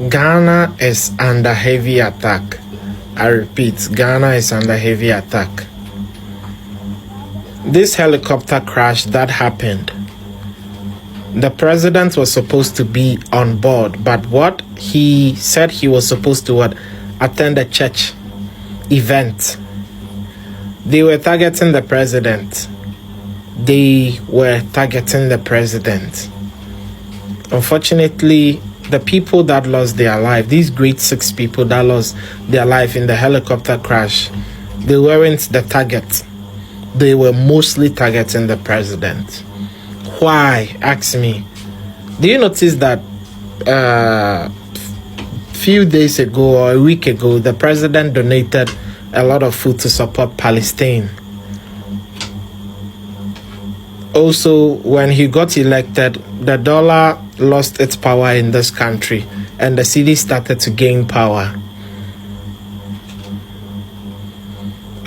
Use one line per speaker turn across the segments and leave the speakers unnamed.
Ghana is under heavy attack. I repeat, Ghana is under heavy attack. This helicopter crash that happened, the president was supposed to be on board, but what he said, he was supposed to attend a church event. They were targeting the president. Unfortunately, the people that lost their life, these great 6 people that lost their life in the helicopter crash, they weren't the target. They were mostly targeting the president. Why? Ask me. Do you notice that few days ago or a week ago, the president donated a lot of food to support Palestine? Also, when he got elected, the dollar lost its power in this country and the city started to gain power.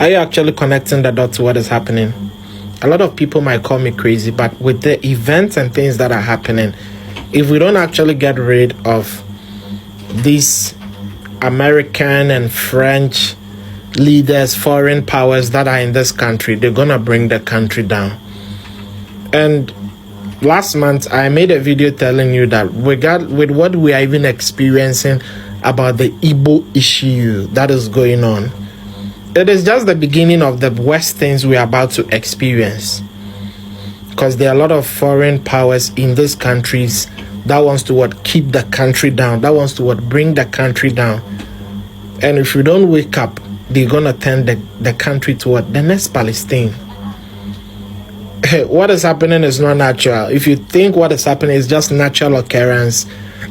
Are you actually connecting the dots to what is happening? A lot of people might call me crazy, but with the events and things that are happening, if we don't actually get rid of these American and French leaders, foreign powers that are in this country, they're gonna bring the country down. And last month, I made a video telling you that with what we are even experiencing about the Igbo issue that is going on, it is just the beginning of the worst things we are about to experience. Because there are a lot of foreign powers in these countries that wants to keep the country down, that wants to bring the country down. And if you don't wake up, they're gonna turn the country to the next Palestine. What is happening is not natural. If you think what is happening is just natural occurrence,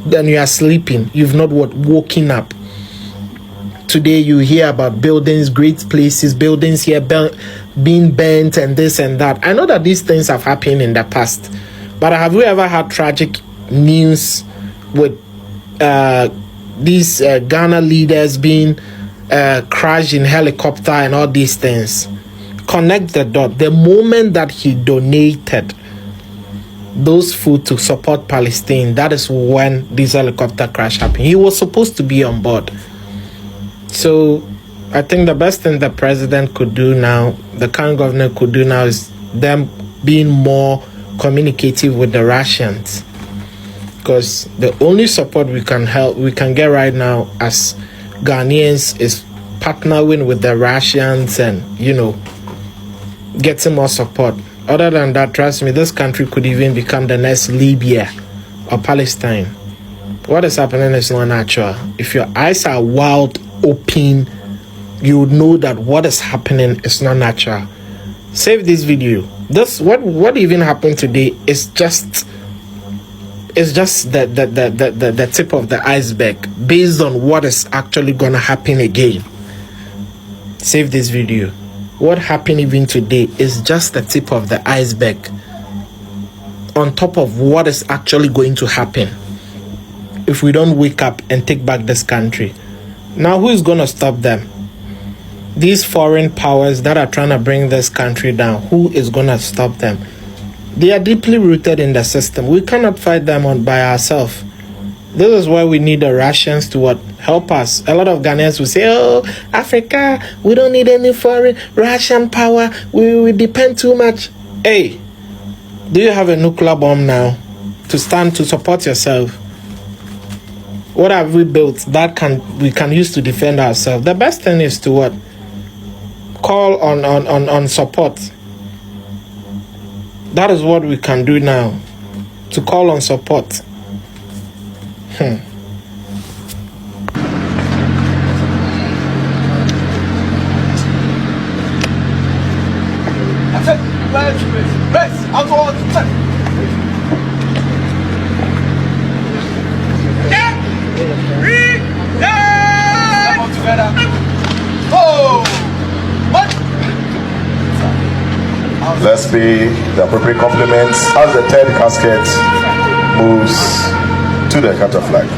then you are sleeping. You've not woken up. Today you hear about buildings, great places, buildings here being burnt and this and that. I know that these things have happened in the past, but have you ever had tragic news with these Ghana leaders being crashed in helicopter and all these things? Connect the dot. The moment that he donated those food to support Palestine, that is when this helicopter crash happened. He was supposed to be on board. So I think the best thing the president could do now, the current government could do now, is them being more communicative with the Russians. Because the only support we can get right now as Ghanaians is partnering with the Russians and, getting more support. Other than that, trust me, this country could even become the next Libya or Palestine. What is happening is not natural. If your eyes are wide open, you would know that what is happening is not natural. Save this video. This what even happened today is just the tip of the iceberg based on what is actually gonna happen again. Save this video. What happened even today is just the tip of the iceberg on top of what is actually going to happen if we don't wake up and take back this country. Now, who is going to stop them? These foreign powers that are trying to bring this country down, who is going to stop them? They are deeply rooted in the system. We cannot fight them by ourselves. This is why we need the Russians to help us. A lot of Ghanaians will say, oh, Africa, we don't need any foreign Russian power. We depend too much. Hey, do you have a nuclear bomb now to stand to support yourself? What have we built that we can use to defend ourselves? The best thing is to call on support. That is what we can do now, to call on support.
Let's pay the appropriate compliments as the third casket moves to the capture flag.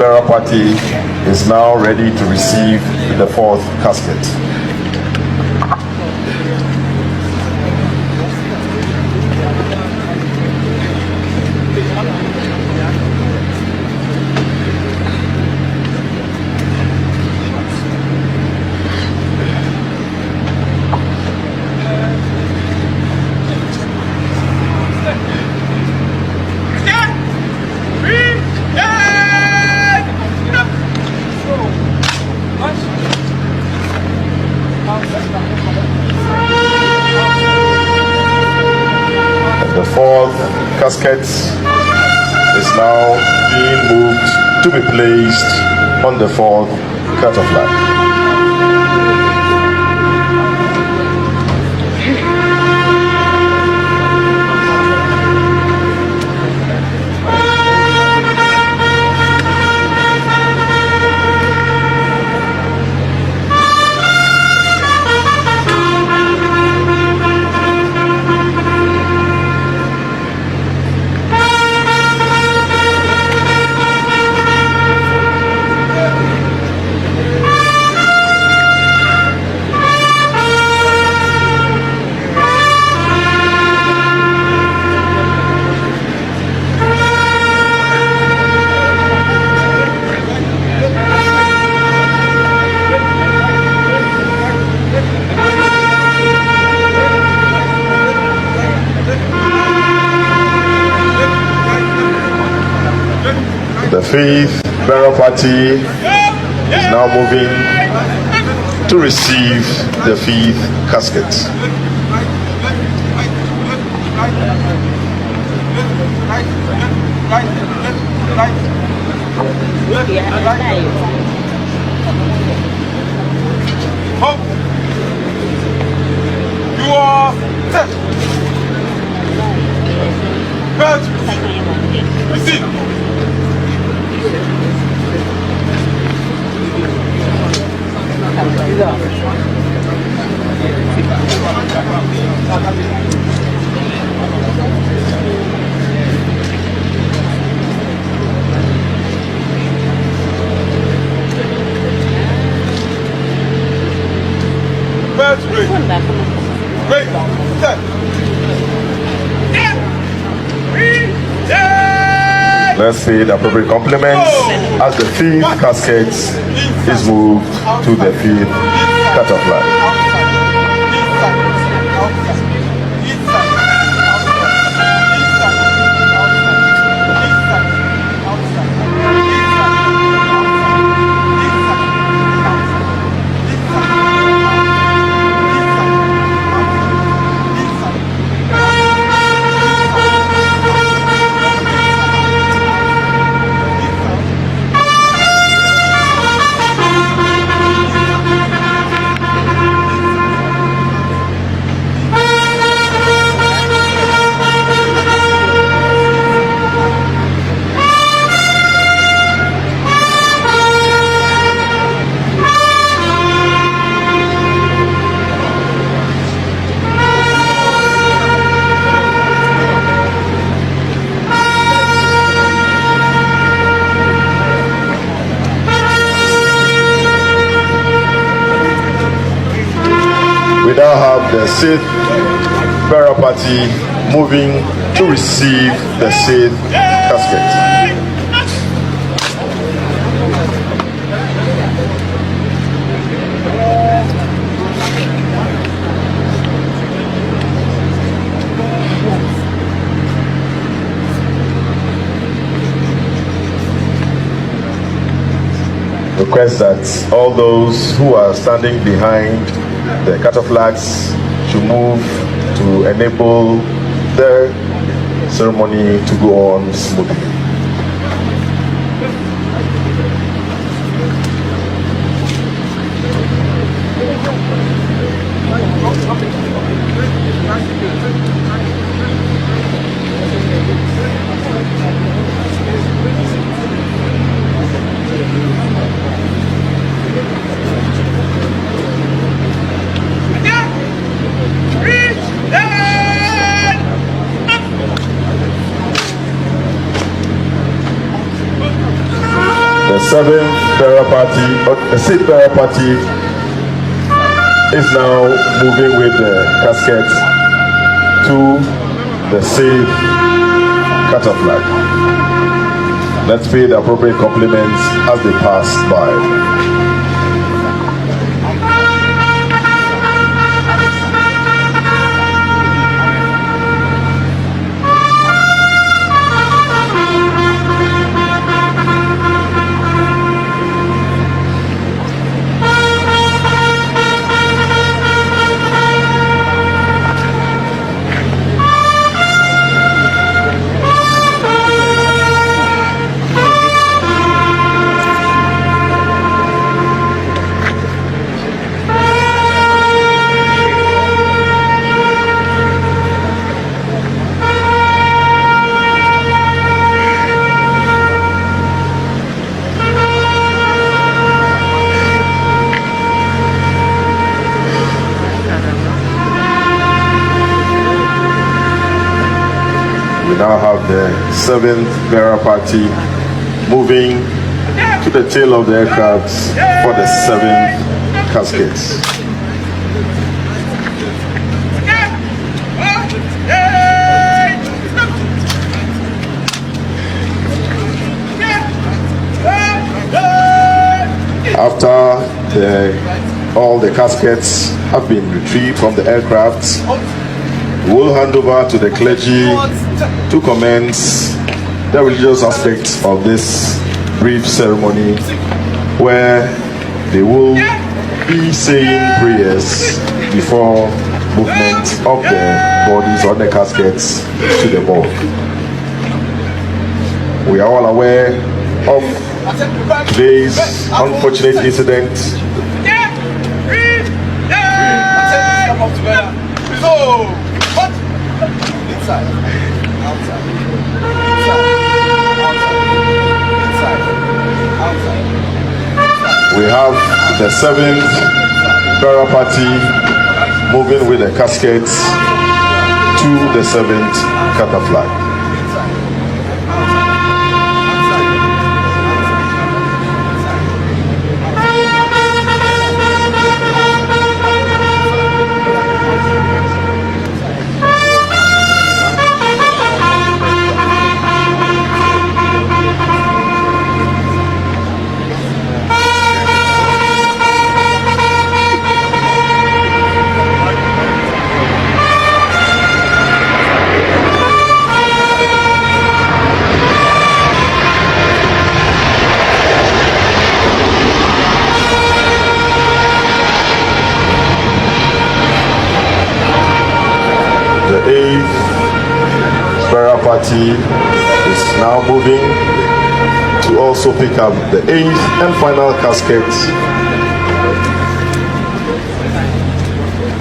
burial party is now ready to receive the fourth casket. The fourth casket is now being moved to be placed on the fourth cattle flag. The fifth burial party is now moving to receive the fifth casket.
You are set.
Let's pay the appropriate compliments as the fifth casket is moved to the fifth cattle flag. We now have the sixth burial party moving to receive the sixth casket. Request that all those who are standing behind the cattle flags should move to enable the ceremony to go on smoothly. seventh burial party, or the sixth burial party, is now moving with the casket to the safe cataflag. Let's pay the appropriate compliments as they pass by. We now have the seventh burial party moving to the tail of the aircraft for the seventh caskets. After all the caskets have been retrieved from the aircraft, we'll hand over to the clergy to commence the religious aspects of this brief ceremony, where they will be saying prayers before movement of the bodies or the caskets to the morgue. We are all aware of today's unfortunate incident. We have the seventh burial party moving with the caskets to the seventh cataflag. The eighth burial party is now moving to also pick up the eighth and final casket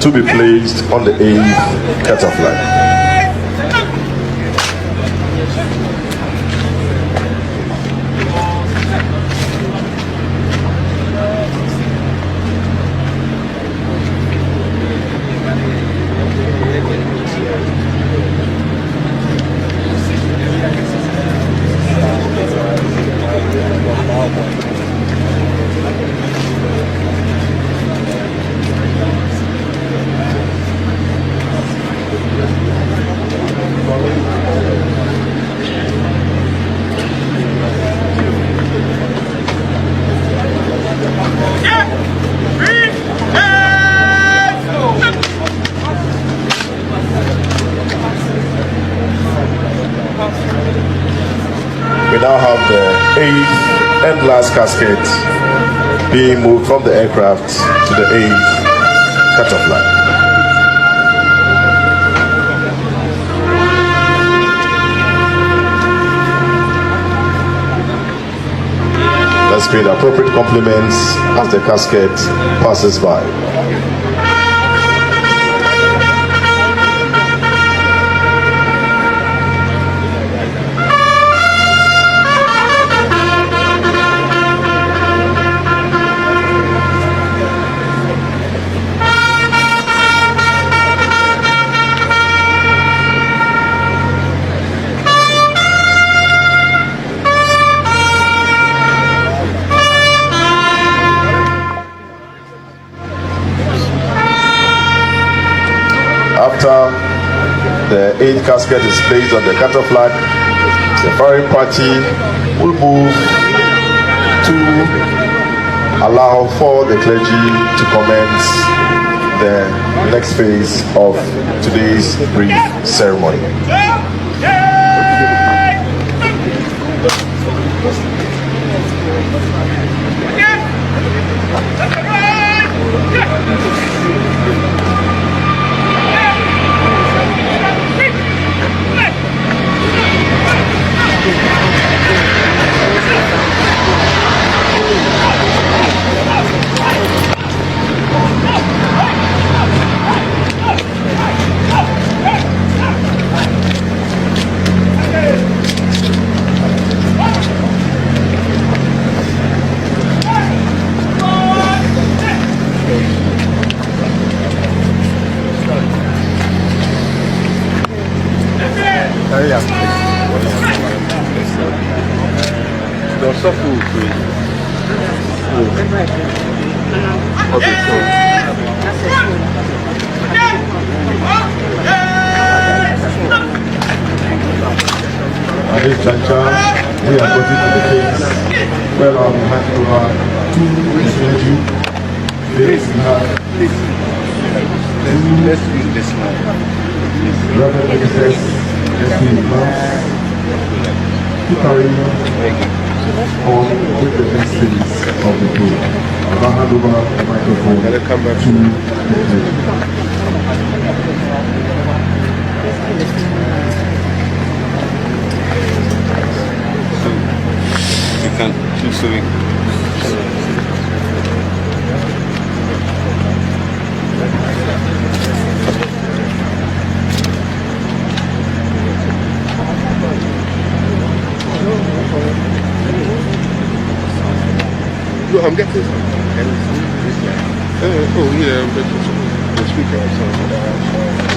to be placed on the eighth cataflag. We now have the eighth and last casket being moved from the aircraft to the eighth cataflag. Let's pay the appropriate compliments as the casket passes by. After the 8th casket is placed on the cattle flag, the firing party will move to allow for the clergy to commence the next phase of today's brief ceremony. At this juncture, we are putting to the case where I'll be handing over to the clergy. Today we have
Let's use this one.
Reverend Ministers, SB Imams, to carry on with the next phase of the program. I'll now hand over the microphone to the clergy.
You can keep swimming. Look, I'm getting some. Oh, yeah, I'm getting some. The speaker or something.